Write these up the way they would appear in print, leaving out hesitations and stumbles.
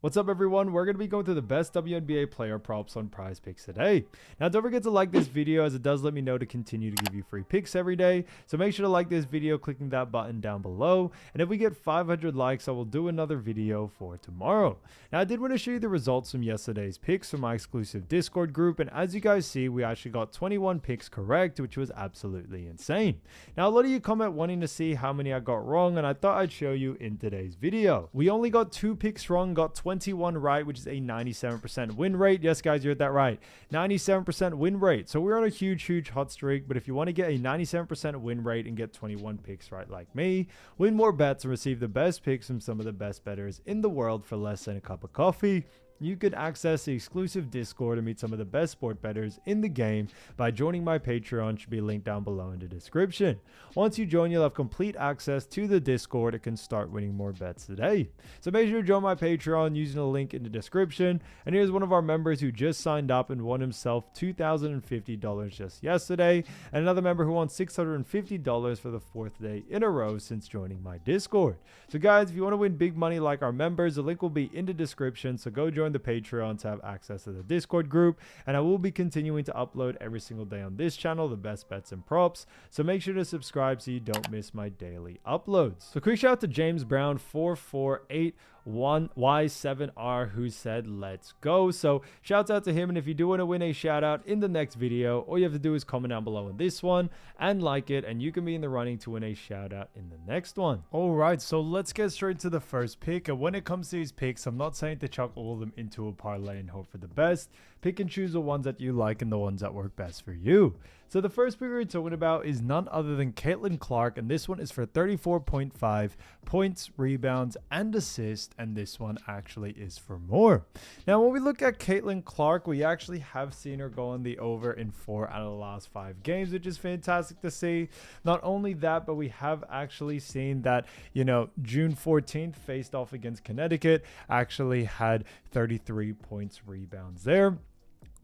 What's up, everyone? We're going to be going through the best WNBA player props on PrizePicks today. Now, don't forget to like this video as it does let me know to continue to give you free picks every day. So make sure to like this video, clicking that button down below. And if we get 500 likes, I will do another video for tomorrow. Now, I did want to show you the results from yesterday's picks from my exclusive Discord group. And as you guys see, we actually got 21 picks correct, which was absolutely insane. Now, a lot of you comment wanting to see how many I got wrong, and I thought I'd show you in today's video. We only got 2 picks wrong, got 21 right, which is a 97% win rate. Yes, guys, you heard that right. 97% win rate. So we're on a huge hot streak. But if you want to get a 97% win rate and get 21 picks right like me, win more bets and receive the best picks from some of the best bettors in the world for less than a cup of coffee, you could access the exclusive Discord and meet some of the best sport bettors in the game by joining my Patreon. Should be linked down below in the description. Once you join, you'll have complete access to the Discord and can start winning more bets today. So make sure to join my Patreon using the link in the description. And here's one of our members who just signed up and won himself $2,050 just yesterday, and another member who won $650 for the 4th day in a row since joining my Discord. So guys, if you want to win big money like our members, the link will be in the description. So go join the Patreon to have access to the Discord group, and I will be continuing to upload every single day on this channel the best bets and props, so make sure to subscribe so you don't miss my daily uploads. So quick shout out to James Brown 4481Y7R who said let's go. So shouts out to him, and if you do want to win a shout out in the next video, all you have to do is comment down below on this one and like it, and you can be in the running to win a shout out in the next one. All right, so let's get straight to the first pick. And when it comes to these picks, I'm not saying to chuck all of them into a parlay and hope for the best. Pick and choose the ones that you like and the ones that work best for you. So the first pick we're talking about is none other than Caitlyn Clark, and this one is for 34.5 points, rebounds, and assists, and this one actually is for more. Now, when we look at Caitlyn Clark, we actually have seen her go on the over in 4 out of the last 5 games, which is fantastic to see. Not only that, but we have actually seen that, June 14th faced off against Connecticut, actually had 33 points, rebounds there.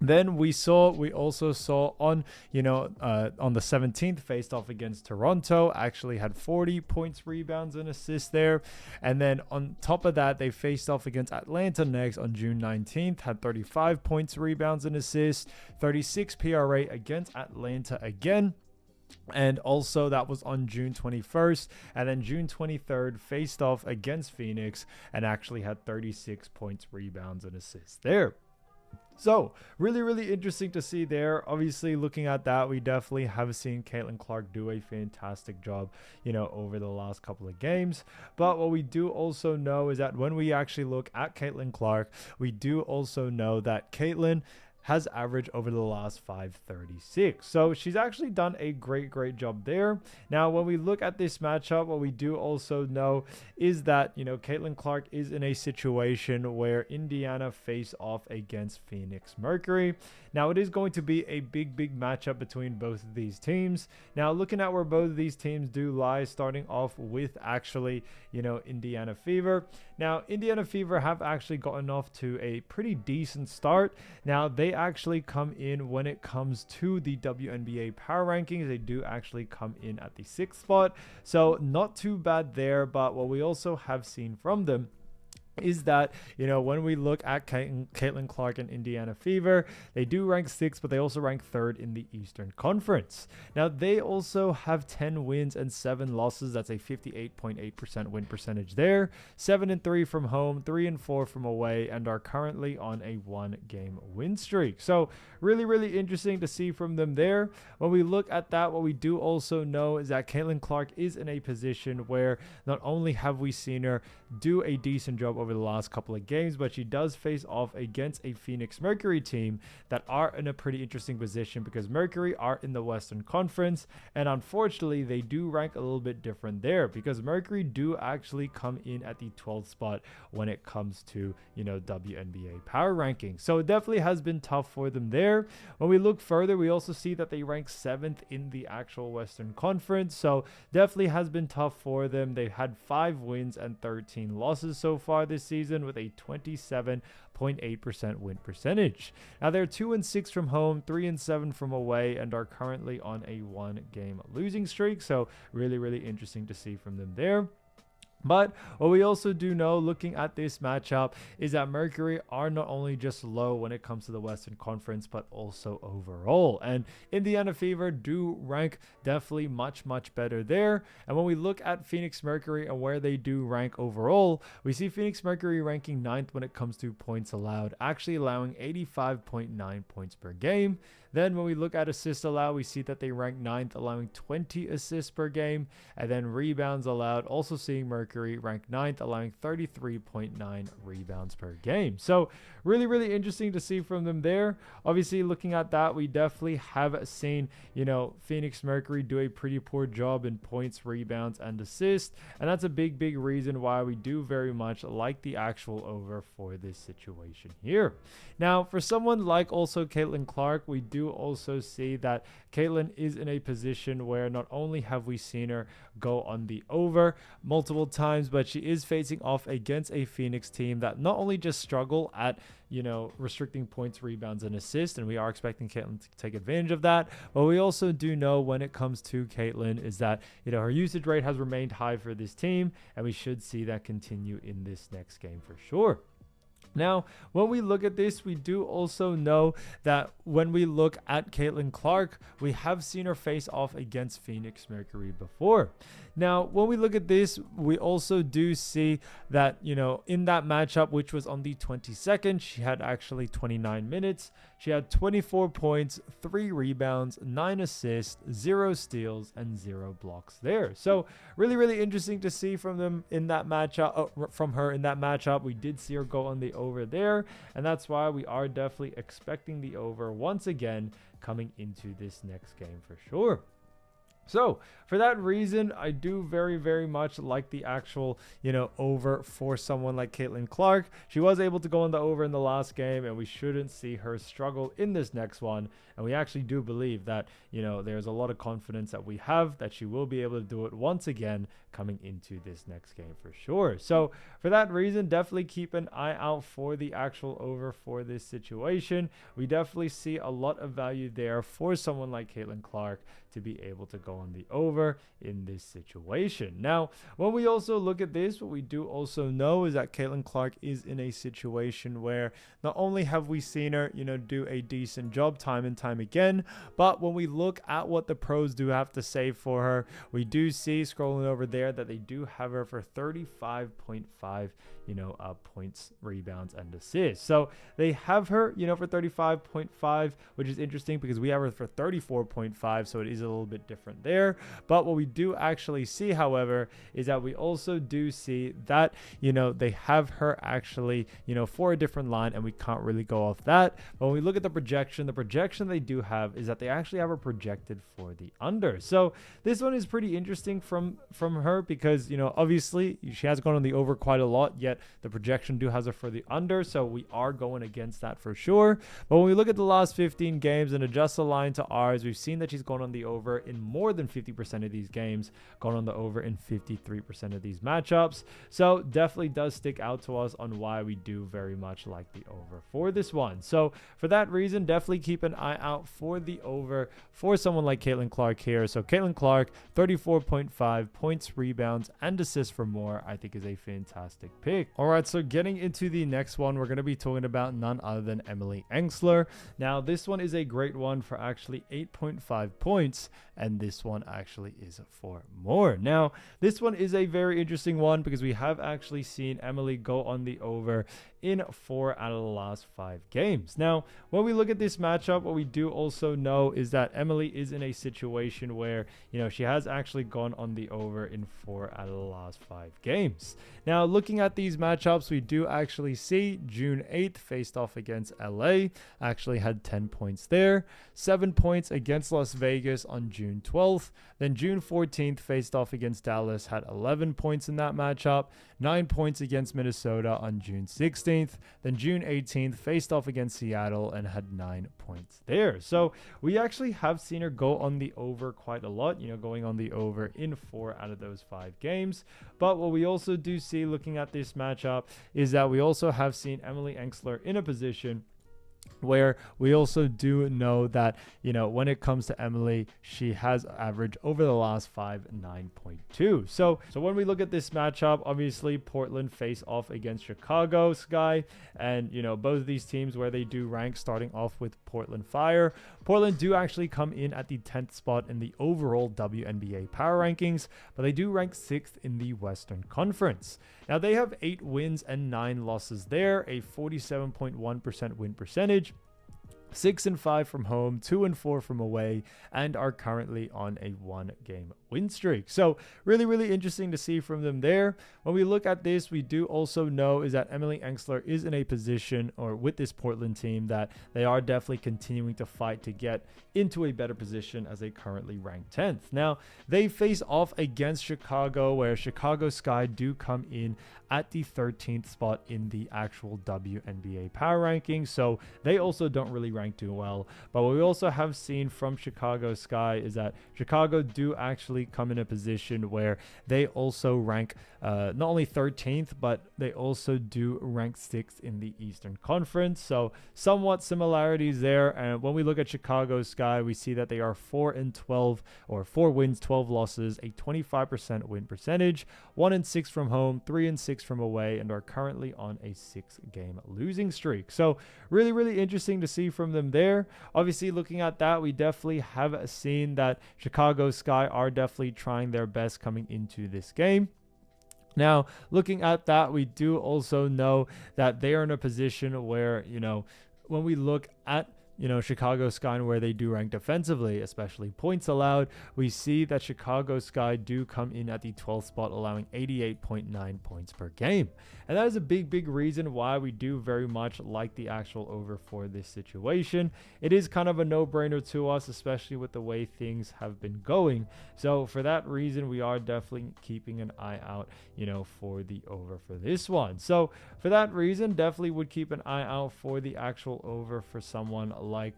Then we also saw on the 17th faced off against Toronto, actually had 40 points, rebounds, and assists there. And then on top of that, they faced off against Atlanta next on June 19th, had 35 points, rebounds, and assists, 36 PRA against Atlanta again. And also that was on June 21st, and then June 23rd faced off against Phoenix and actually had 36 points, rebounds, and assists there. So really interesting to see there. Obviously, looking at that, we definitely have seen Caitlyn Clark do a fantastic job, over the last couple of games. But what we do also know is that when we actually look at Caitlyn Clark, we do also know that Caitlyn has averaged over the last 536. So she's actually done a great job there. Now, when we look at this matchup, what we do also know is that, Caitlyn Clark is in a situation where Indiana face off against Phoenix Mercury. Now, it is going to be a big matchup between both of these teams. Now, looking at where both of these teams do lie, starting off with actually, Indiana Fever. Now, Indiana Fever have actually gotten off to a pretty decent start. Now, they actually come in when it comes to the WNBA power rankings. They do actually come in at the 6th spot. So not too bad there. But what we also have seen from them is that, when we look at Caitlyn Clark and Indiana Fever, they do rank 6th, but they also rank 3rd in the Eastern Conference. Now, they also have 10 wins and 7 losses. That's a 58.8% win percentage there. 7-3 from home, 3-4 from away, and are currently on a 1-game win streak. So really interesting to see from them there. When we look at that, what we do also know is that Caitlyn Clark is in a position where not only have we seen her do a decent job over the last couple of games, but she does face off against a Phoenix Mercury team that are in a pretty interesting position because Mercury are in the Western Conference, and unfortunately they do rank a little bit different there because Mercury do actually come in at the 12th spot when it comes to WNBA power rankings. So it definitely has been tough for them there. When we look further, we also see that they rank 7th in the actual Western Conference, so definitely has been tough for them. They've had 5 wins and 13 losses so far this season with a 27.8% win percentage. Now they're 2-6 from home, 3-7 from away, and are currently on a 1-game losing streak. So really interesting to see from them there. But what we also do know looking at this matchup is that Mercury are not only just low when it comes to the Western Conference, but also overall. And Indiana Fever do rank definitely much, much better there. And when we look at Phoenix Mercury and where they do rank overall, we see Phoenix Mercury ranking 9th when it comes to points allowed, actually allowing 85.9 points per game. Then when we look at assists allowed, we see that they rank 9th, allowing 20 assists per game. And then rebounds allowed, also seeing Mercury rank 9th, allowing 33.9 rebounds per game. So really, really interesting to see from them there. Obviously, looking at that, we definitely have seen, Phoenix Mercury do a pretty poor job in points, rebounds, and assists. And that's a big, big reason why we do very much like the actual over for this situation here. Now, for someone like also Caitlyn Clark, we do also see that Caitlyn is in a position where not only have we seen her go on the over multiple times, but she is facing off against a Phoenix team that not only just struggle at restricting points, rebounds, and assists, and we are expecting Caitlyn to take advantage of that. But we also do know when it comes to Caitlyn is that her usage rate has remained high for this team, and we should see that continue in this next game for sure. Now, when we look at this, we do also know that when we look at Caitlyn Clark, we have seen her face off against Phoenix Mercury before. Now, when we look at this, we also do see that, in that matchup, which was on the 22nd, she had actually 29 minutes. She had 24 points, 3 rebounds, 9 assists, 0 steals, and 0 blocks there. So really, really interesting to see from them in that matchup, from her in that matchup. We did see her go on the over there, and that's why we are definitely expecting the over once again coming into this next game for sure. So for that reason, I do very, very much like the actual, over for someone like Caitlyn Clark. She was able to go on the over in the last game, and we shouldn't see her struggle in this next one. And we actually do believe that, there's a lot of confidence that we have that she will be able to do it once again coming into this next game for sure. So for that reason, definitely keep an eye out for the actual over for this situation. We definitely see a lot of value there for someone like Caitlyn Clark to be able to go on the over in this situation. Now, when we also look at this, what we do also know is that Caitlyn Clark is in a situation where not only have we seen her, do a decent job time and time again, but when we look at what the pros do have to say for her, we do see scrolling over there that they do have her for 35.5 points, rebounds, and assists. So they have her, for 35.5, which is interesting because we have her for 34.5, so it is a little bit different there. But what we do actually see, however, is that we also do see that, they have her actually, for a different line, and we can't really go off that. But when we look at the projection they do have is that they actually have her projected for the under. So this one is pretty interesting from her because, obviously she has gone on the over quite a lot, yet the projection do has her for the under. So we are going against that for sure. But when we look at the last 15 games and adjust the line to ours, we've seen that she's gone on the over in more than 50% of these games, gone on the over in 53% of these matchups. So definitely does stick out to us on why we do very much like the over for this one. So for that reason, definitely keep an eye out for the over for someone like Caitlyn Clark here. So Caitlyn Clark, 34.5 points, rebounds, and assists for more, I think is a fantastic pick. All right, so getting into the next one, we're going to be talking about none other than Emily Engstler. Now, this one is a great one for actually 8.5 points, and this one actually is for more. Now, this one is a very interesting one because we have actually seen Emily go on the over in 4 out of the last 5 games. Now, when we look at this matchup, what we do also know is that Emily is in a situation where, she has actually gone on the over in 4 out of the last 5 games. Now, looking at these matchups, we do actually see June 8th faced off against LA, actually had 10 points there, 7 points against Las Vegas on June 12th. Then June 14th faced off against Dallas, had 11 points in that matchup, 9 points against Minnesota on June 16th. Then June 18th faced off against Seattle and had 9 points there. So we actually have seen her go on the over quite a lot, going on the over in 4 out of those 5 games. But what we also do see looking at this matchup is that we also have seen Emily Engstler in a position where we also do know that, when it comes to Emily, she has averaged over the last 9.2. So when we look at this matchup, obviously Portland face off against Chicago Sky, and both of these teams where they do rank, starting off with Portland Fire. Portland do actually come in at the 10th spot in the overall WNBA power rankings, but they do rank 6th in the Western Conference. Now they have 8 wins and 9 losses there, a 47.1% win percentage, 6-5 from home, 2-4 from away, and are currently on a 1-game win streak. So really interesting to see from them there. When we look at this, we do also know is that Emily Engstler is in a position, or with this Portland team, that they are definitely continuing to fight to get into a better position as they currently rank 10th. Now they face off against Chicago, where Chicago Sky do come in at the 13th spot in the actual WNBA power rankings, so they also don't really rank too well. But what we also have seen from Chicago Sky is that Chicago do actually come in a position where they also rank not only 13th, but they also do rank 6th in the Eastern Conference. So somewhat similarities there. And when we look at Chicago Sky, we see that they are 4-12, or 4 wins, 12 losses, a 25% win percentage, 1-6 from home, 3-6 from away, and are currently on a 6-game losing streak. So really interesting to see from them there. Obviously, looking at that, we definitely have seen that Chicago Sky are definitely trying their best coming into this game. Now, looking at that, we do also know that they are in a position where, when we look at Chicago Sky and where they do rank defensively, especially points allowed, we see that Chicago Sky do come in at the 12th spot, allowing 88.9 points per game. And that is a big reason why we do very much like the actual over for this situation. It is kind of a no-brainer to us, especially with the way things have been going. So for that reason, we are definitely keeping an eye out, for the over for this one. So for that reason, definitely would keep an eye out for the actual over for someone like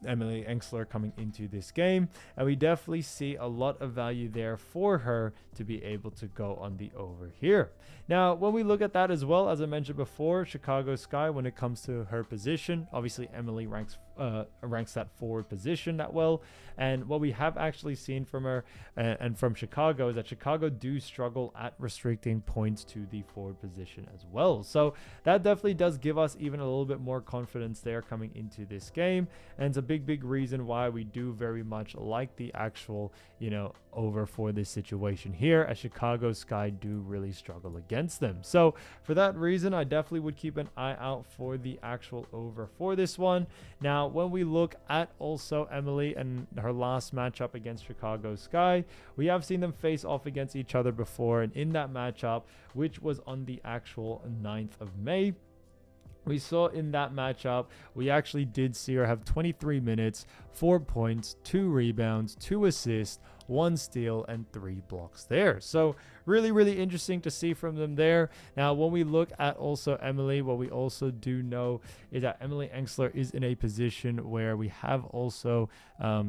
Emily Engstler coming into this game, and we definitely see a lot of value there for her to be able to go on the over here. Now, when we look at that as well, as I mentioned before, Chicago Sky, when it comes to her position, obviously Emily ranks that forward position that well, and what we have actually seen from her and from Chicago is that Chicago do struggle at restricting points to the forward position as well. So that definitely does give us even a little bit more confidence there coming into this game, and it's a big reason why we do very much like the actual over for this situation here, as Chicago Sky do really struggle against them. So for that reason, I definitely would keep an eye out for the actual over for this one. Now, when we look at also Emily and her last matchup against Chicago Sky, we have seen them face off against each other before, and in that matchup, which was on the actual 9th of May, we saw in that matchup, we actually did see her have 23 minutes, 4 points, 2 rebounds, 2 assists, 1 steal, and 3 blocks there. So really interesting to see from them there. Now, when we look at also Emily, what we also do know is that Emily Engstler is in a position where we have also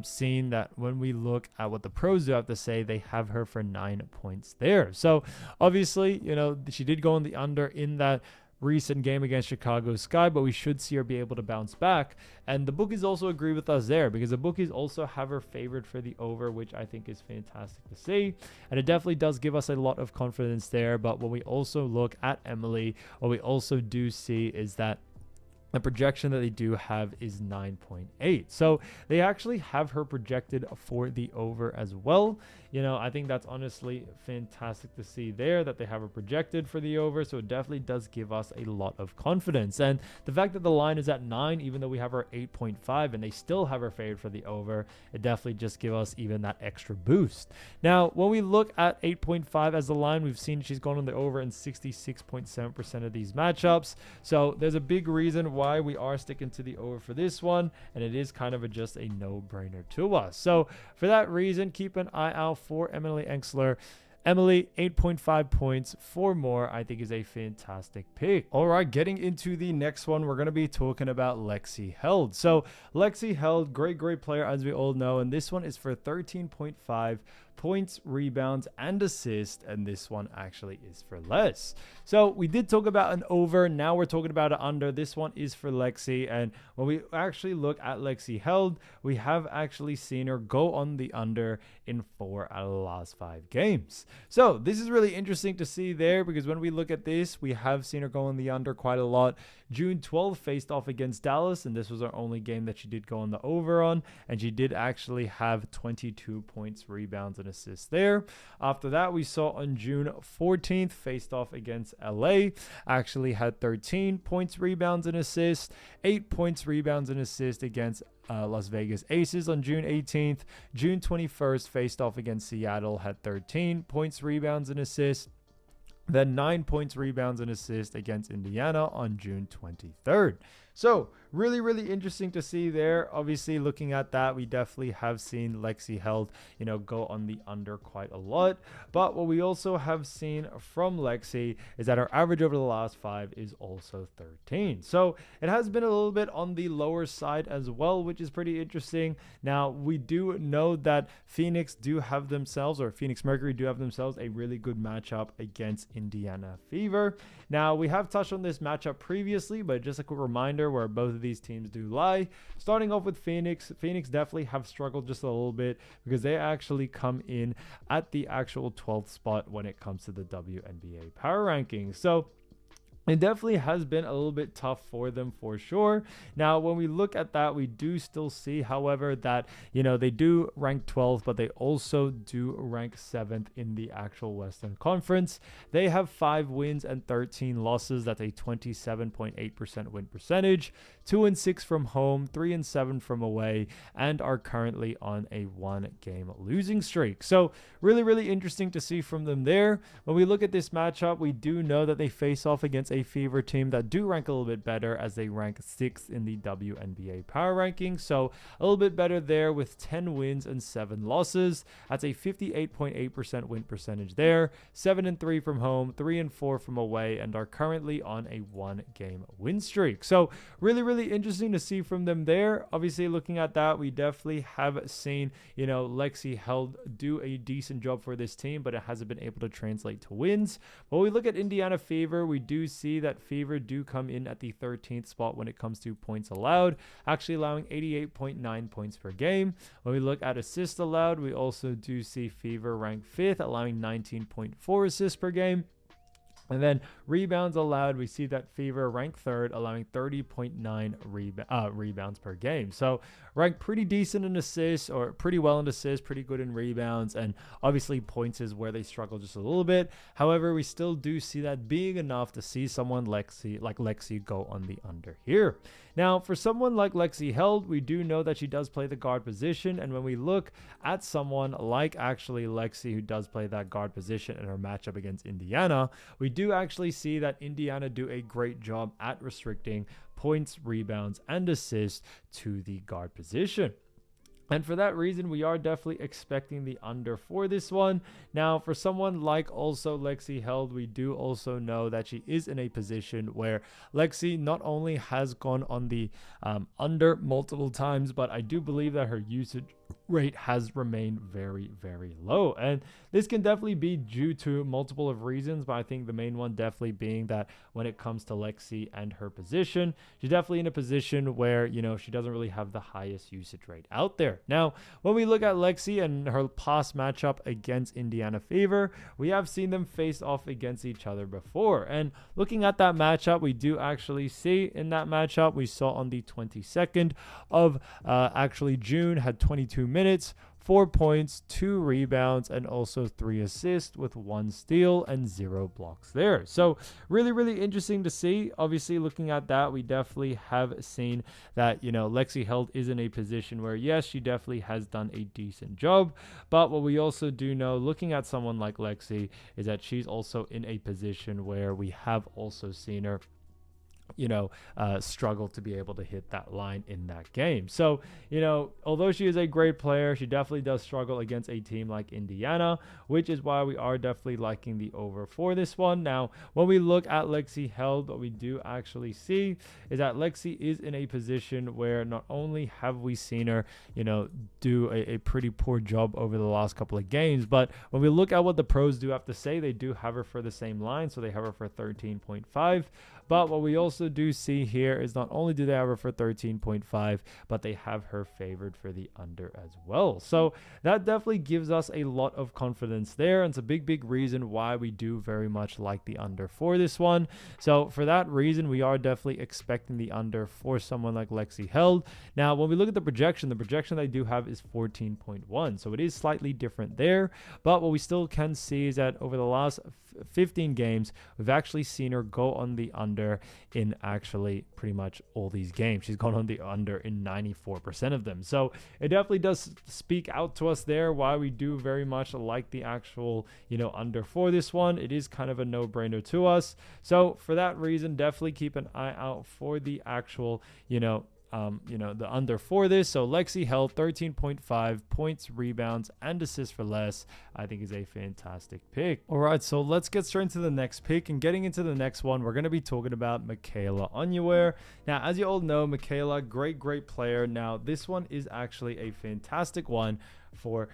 seen that when we look at what the pros do have to say, they have her for 9 points there. So obviously, she did go on the under in that recent game against Chicago Sky, but we should see her be able to bounce back. And the bookies also agree with us there, because the bookies also have her favored for the over, which I think is fantastic to see. And it definitely does give us a lot of confidence there. But when we also look at Emily, what we also do see is that the projection that they do have is 9.8. So they actually have her projected for the over as well. I think that's honestly fantastic to see there, that they have her projected for the over. So it definitely does give us a lot of confidence. And the fact that the line is at 9, even though we have her 8.5 and they still have her favored for the over, it definitely just gives us even that extra boost. Now, when we look at 8.5 as the line, we've seen she's gone on the over in 66.7% of these matchups. So there's a big reason why we are sticking to the over for this one, and it is kind of just a no-brainer to us. So for that reason, keep an eye out for Emily Engstler. Emily, 8.5 points, 4 more, I think is a fantastic pick. All right, getting into the next one, we're going to be talking about Lexi Held. So Lexi Held, great player, as we all know, and this one is for 13.5 points, rebounds, and assists, and this one actually is for less. So we did talk about an over, now we're talking about an under. This one is for Lexi, and when we actually look at Lexi Held, we have actually seen her go on the under in 4 out of the last 5 games. So this is really interesting to see there, because when we look at this, we have seen her go on the under quite a lot. June 12th faced off against Dallas, and this was our only game that she did go on the over on, and she did actually have 22 points, rebounds, and assists there. After that, we saw on June 14th faced off against LA, actually had 13 points, rebounds, and assists, 8 points, rebounds, and assists against Las Vegas Aces on June 18th. June 21st faced off against Seattle, had 13 points, rebounds, and assists. Then 9 points, rebounds, and assists against Indiana on June 23rd. So really, really interesting to see there. Obviously, looking at that, we definitely have seen Lexi Held, go on the under quite a lot. But what we also have seen from Lexi is that her average over the last 5 is also 13. So it has been a little bit on the lower side as well, which is pretty interesting. Now, we do know that Phoenix Mercury do have themselves a really good matchup against Indiana Fever. Now, we have touched on this matchup previously, but just a quick reminder where both of these teams do lie. Starting off with Phoenix definitely have struggled just a little bit because they actually come in at the actual 12th spot when it comes to the WNBA power rankings. So it definitely has been a little bit tough for them for sure. Now, when we look at that, we do still see, however, that, they do rank 12th, but they also do rank 7th in the actual Western Conference. They have 5 wins and 13 losses. That's a 27.8% win percentage, 2-6 from home, 3-7 from away, and are currently on a 1-game losing streak. So really, really interesting to see from them there. When we look at this matchup, we do know that they face off against a Fever team that do rank a little bit better, as they rank 6th in the WNBA power rankings. So a little bit better there with 10 wins and 7 losses. That's a 58.8% win percentage there, 7-3 from home, 3-4 from away, and are currently on a 1-game win streak. So really, really interesting to see from them there. Obviously, looking at that, we definitely have seen, Lexi Held do a decent job for this team, but it hasn't been able to translate to wins. But when we look at Indiana Fever, we do see that Fever do come in at the 13th spot when it comes to points allowed, actually allowing 88.9 points per game. When we look at assists allowed, we also do see Fever rank 5th, allowing 19.4 assists per game. And then rebounds allowed, we see that Fever ranked 3rd, allowing 30.9 rebounds per game. So ranked pretty decent in assists, or pretty well in assists, pretty good in rebounds, and obviously points is where they struggle just a little bit. However, we still do see that being enough to see someone like Lexi go on the under here. Now, for someone like Lexi Held, we do know that she does play the guard position, and when we look at someone like actually Lexi, who does play that guard position in her matchup against Indiana, we do actually see that Indiana do a great job at restricting points, rebounds, and assists to the guard position. And for that reason, we are definitely expecting the under for this one. Now, for someone like also Lexi Held, we do also know that she is in a position where Lexi not only has gone on the under multiple times, but I do believe that her usage rate has remained very, very low. And this can definitely be due to multiple of reasons, but I think the main one definitely being that when it comes to Lexi and her position, she's definitely in a position where, she doesn't really have the highest usage rate out there. Now, when we look at Lexi and her past matchup against Indiana Fever, we have seen them face off against each other before. And looking at that matchup, we do actually see in that matchup, we saw on the 22nd of actually June, had 22 minutes, 4 points, 2 rebounds, and also 3 assists with 1 steal and 0 blocks there. So really, really interesting to see. Obviously, looking at that, we definitely have seen that, Lexi Held is in a position where, yes, she definitely has done a decent job. But what we also do know, looking at someone like Lexi, is that she's also in a position where we have also seen her struggle to be able to hit that line in that game. So, although she is a great player, she definitely does struggle against a team like Indiana, which is why we are definitely liking the over for this one. Now, when we look at Lexi Held, what we do actually see is that Lexi is in a position where not only have we seen her, do a pretty poor job over the last couple of games, but when we look at what the pros do have to say, they do have her for the same line. So they have her for 13.5. But what we also do see here is not only do they have her for 13.5, but they have her favored for the under as well. So that definitely gives us a lot of confidence there. And it's a big reason why we do very much like the under for this one. So for that reason, we are definitely expecting the under for someone like Lexi Held. Now, when we look at the projection they do have is 14.1. So it is slightly different there. But what we still can see is that over the last 15 games, we've actually seen her go on the under in actually pretty much all these games. She's gone on the under in 94% of them. So it definitely does speak out to us there why we do very much like the actual, under for this one. It is kind of a no-brainer to us. So for that reason, definitely keep an eye out for the actual, the under for this. So Lexi Held 13.5 points, rebounds, and assists for less, I think is a fantastic pick. All right, so let's get straight into the next pick. And getting into the next one, we're going to be talking about Michaela Onyenwere. Now, as you all know, Michaela, great player. Now, this one is actually a fantastic one for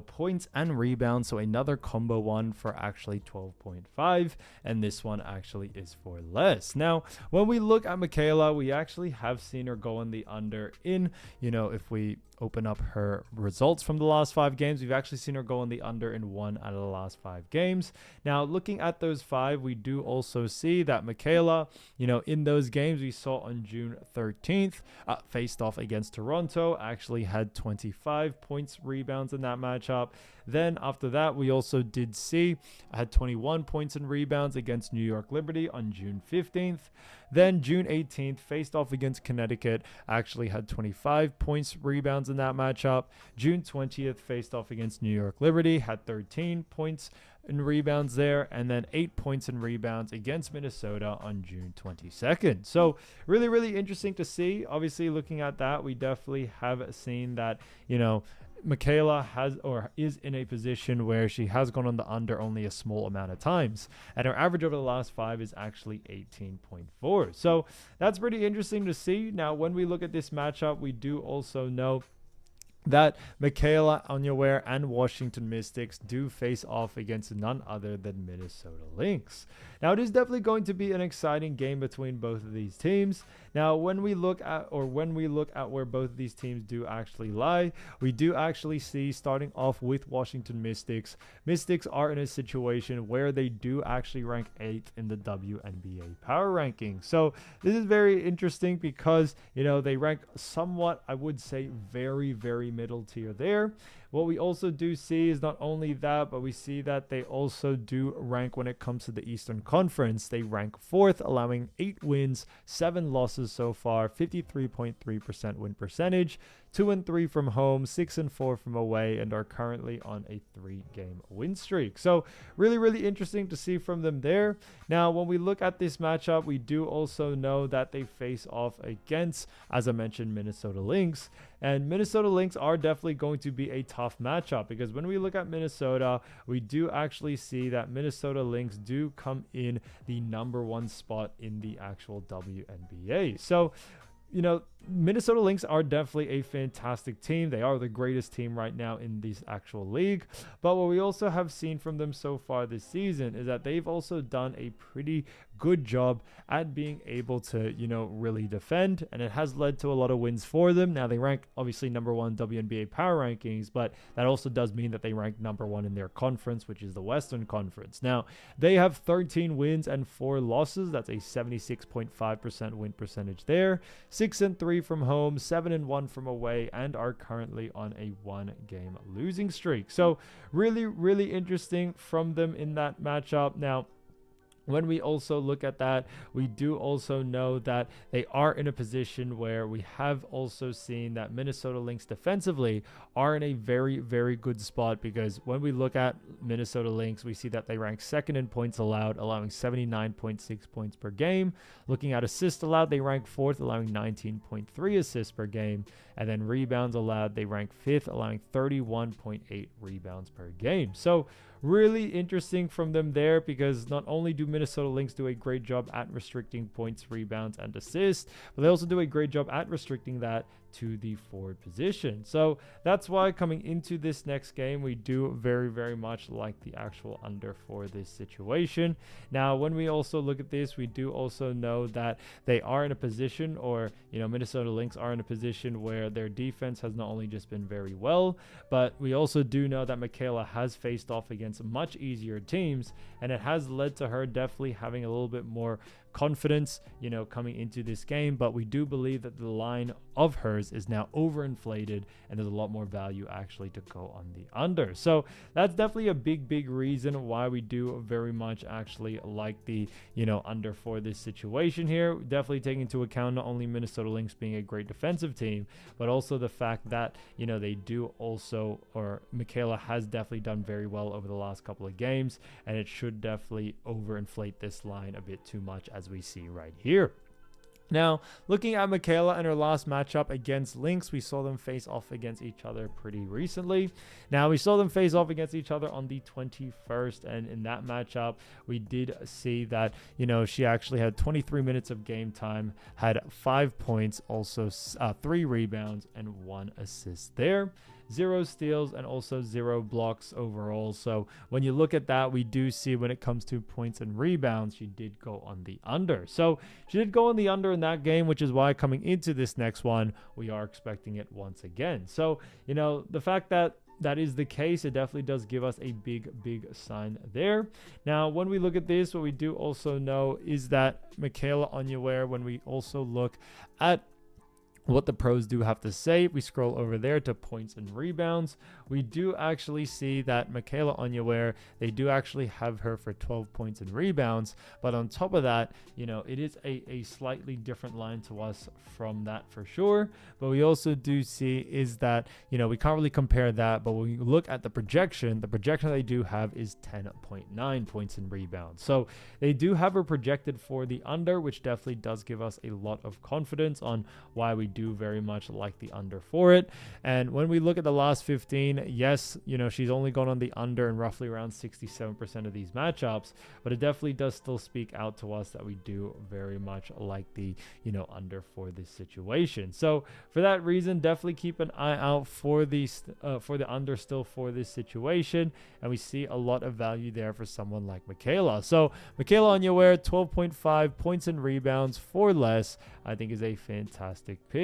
points and rebounds, so another combo one for actually 12.5, and this one actually is for less. Now, when we look at Michaela, we actually have seen her go on the under in, if we open up her results from the last 5 games, we've actually seen her go on the under in 1 out of the last 5 games. Now, looking at those 5, we do also see that Michaela, in those games we saw on June 13th, faced off against Toronto, actually had 25 points, rebounds in that matchup. Then after that, we also did see had 21 points and rebounds against New York Liberty on June 15th. Then June 18th, faced off against Connecticut, actually had 25 points, rebounds in that matchup. June 20th, faced off against New York Liberty, had 13 points and rebounds there, and then 8 points and rebounds against Minnesota on June 22nd. So really interesting to see. Obviously, looking at that, we definitely have seen that, Michaela has or is in a position where she has gone on the under only a small amount of times, and her average over the last 5 is actually 18.4. So that's pretty interesting to see. Now, when we look at this matchup, we do also know that Michaela Onyenwere and Washington Mystics do face off against none other than Minnesota Lynx. Now, it is definitely going to be an exciting game between both of these teams. Now, when we look at where both of these teams do actually lie, we do actually see, starting off with Washington Mystics, Mystics are in a situation where they do actually rank 8th in the WNBA power rankings. So this is very interesting because, they rank somewhat, I would say, very middle tier there. What we also do see is not only that, but we see that they also do rank when it comes to the Eastern Conference. They rank 4th, allowing 8 wins, 7 losses so far, 53.3% win percentage, 2-3 from home, 6-4 from away, and are currently on a 3-game win streak. So really interesting to see from them there. Now, when we look at this matchup, we do also know that they face off against, as I mentioned, Minnesota Lynx. And Minnesota Lynx are definitely going to be a tough matchup because when we look at Minnesota, we do actually see that Minnesota Lynx do come in the #1 spot in the actual WNBA. So, Minnesota Lynx are definitely a fantastic team. They are the greatest team right now in this actual league. But what we also have seen from them so far this season is that they've also done a pretty good job at being able to, really defend. And it has led to a lot of wins for them. Now, they rank obviously #1 WNBA power rankings, but that also does mean that they rank #1 in their conference, which is the Western Conference. Now, they have 13 wins and 4 losses. That's a 76.5% win percentage there. 6-3 from home, 7-1 from away, and are currently on a 1-game losing streak. So really interesting from them in that matchup. Now, When we also look at that, we do also know that they are in a position where we have also seen that Minnesota Lynx defensively are in a very, very good spot, because when we look at Minnesota Lynx, we see that they rank second in points allowed, allowing 79.6 points per game. Looking at assists allowed, they rank fourth, allowing 19.3 assists per game. And then rebounds allowed, they rank fifth, allowing 31.8 rebounds per game. So really interesting from them there, because not only do Minnesota Lynx do a great job at restricting points, rebounds, and assists, but they also do a great job at restricting that to the forward position. So that's why coming into this next game, we do very, very much like the actual under for this situation. Now, when we also look at this, we do also know that they are in a position, or, Minnesota Lynx are in a position where their defense has not only just been very well, but we also do know that Michaela has faced off against much easier teams, and it has led to her definitely having a little bit more confidence, coming into this game. But we do believe that the line of hers is now overinflated, and there's a lot more value actually to go on the under. So that's definitely a big reason why we do very much actually like the under for this situation here. Definitely taking into account not only Minnesota Lynx being a great defensive team, but also the fact that they do also, or Michaela has definitely done very well over the last couple of games, and it should definitely overinflate this line a bit too much, as we see right here. Now, looking at Michaela and her last matchup against Lynx, we saw them face off against each other pretty recently. Now, we saw them face off against each other on the 21st, and in that matchup, we did see that, she actually had 23 minutes of game time, had 5 points, also 3 rebounds, and 1 assist there. 0 steals and also 0 blocks overall. So when you look at that, we do see when it comes to points and rebounds, she did go on the under. So she did go on the under in that game, which is why coming into this next one, we are expecting it once again. So, the fact that that is the case, it definitely does give us a big sign there. Now, when we look at this, what we do also know is that Michaela Onyenwere, when we also look at what the pros do have to say, we scroll over there to points and rebounds. We do actually see that Michaela Onyenwere, they do actually have her for 12 points and rebounds. But on top of that, it is a slightly different line to us from that for sure. But we also do see is that, we can't really compare that. But when we look at the projection they do have is 10.9 points and rebounds. So they do have her projected for the under, which definitely does give us a lot of confidence on why we do very much like the under for it. And when we look at the last 15, yes, she's only gone on the under in roughly around 67% of these matchups, but it definitely does still speak out to us that we do very much like the under for this situation. So for that reason, definitely keep an eye out for the under still for this situation, and we see a lot of value there for someone like Michaela. So Michaela Onyenwere, 12.5 points and rebounds for less, I think is a fantastic pick.